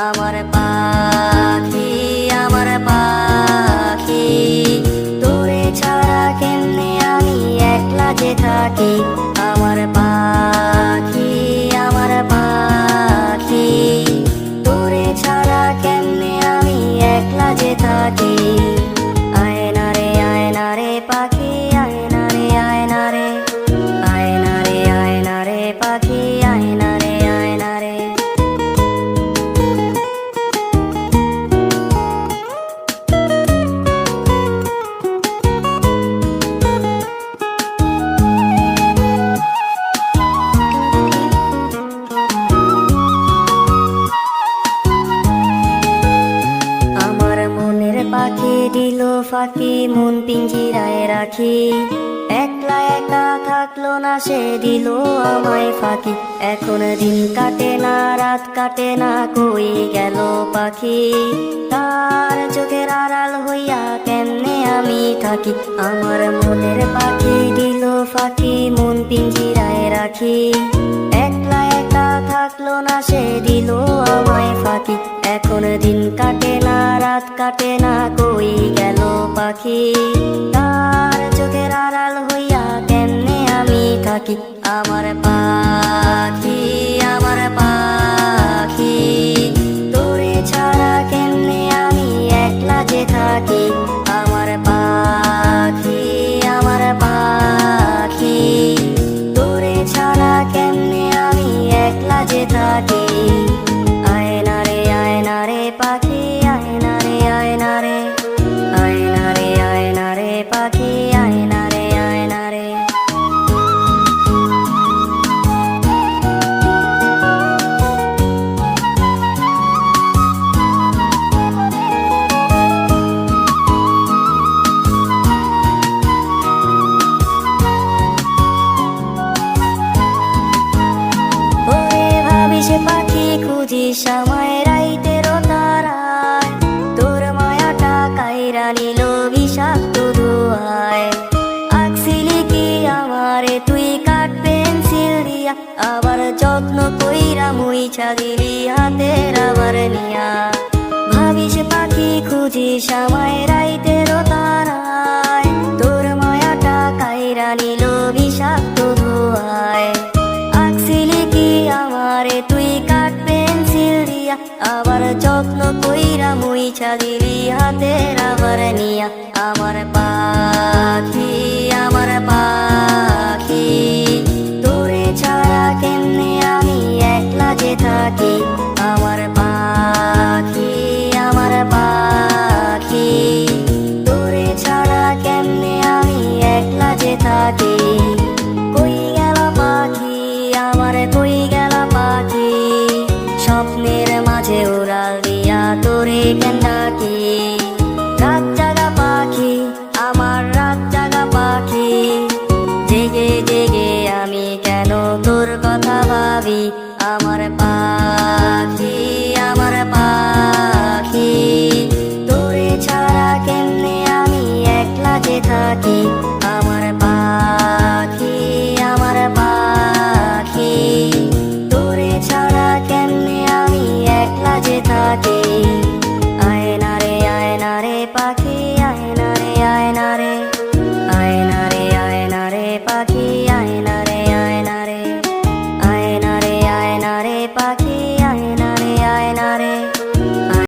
আমার পাখি, আমার পাখি, তোরে ছাড়া কেমনে আমি একলা যে থাকি। আমার পাখি, আমার পাখি, তোরে ছাড়া কেমনে আমি একলা যে থাকি। আয়না রে আয়না রে পাখি, আয়না রে আয়না রে, আয়না রে আয়না রে পাখি, আয়না রে আয়না রে। আমার মনের পাখি দিল ফাঁকি, মন পিঞ্জিরায় রাখি। একলা একা থাকলো না, সে দিল আমায় ফাঁকি। এখন দিন কাটে না, রাত কাটে না, কই গেল পাখি। তার চোখের আড়াল হইয়া কেমনে আমি থাকি। আমার মনের পাখি দিল ফাঁকি, মন পিঞ্জিরায় রাখি। একলা একা থাকলো না, সে দিল আমায় ফাঁকি। এখন দিন কাটে না, রাত কাটে না, কই গেল পাখি। তার চোখের আড়াল হইয়া কেমনে আমি থাকি। আমার পাখি, আমার পাখি, তোরে ছাড়া কেমনে আমি একলা যে থাকি। আমার পাখি, আমার পাখি, তোরে ছাড়া কেমনে আমি একলা যে থাকি। আয়না রে আয়না রে পাখি, আয়না রে আয়না রে, আয়না রে আয়না রে পাখি, আয়না রে আয়না রে। ওরে ভাবিস পাখি, খুঁজিস আমায় রাইতেরও তারায়। তোর মায়াটা কাইরা নিল বিষাক্ত ধোঁয়ায়। আঁকছিলি কি আমারে তুই কাঠ পেন্সিল দিয়া, আবার যত্ন কইরা মুইছা দিলি হাতের আবার নিয়া। ভাবিস পাখি, খুঁজিস আমায় রাইতেরও তারায়। তোর মায়াটা কাইরা নিল বিষাক্ত ধোঁয়ায়। আঁকছিলি কি আমারে তুই কাঠ পেন্সিল দিয়া, আবার যত্ন কইরা মুইছা দিলি হাতের আবার নিয়া। আমার পাখি, আমার পাখি, তোরে ছাড়া কেমনে আমি একলা যে থাকি। আমার পাখি, আমার পাখি, তোরে ছাড়া কেমনে আমি একলা যে থাকি। কই গেল পাখি, আমার কই গেল পাখি, স্বপ্নের মাঝে উড়াল দিয়া তোরে কেন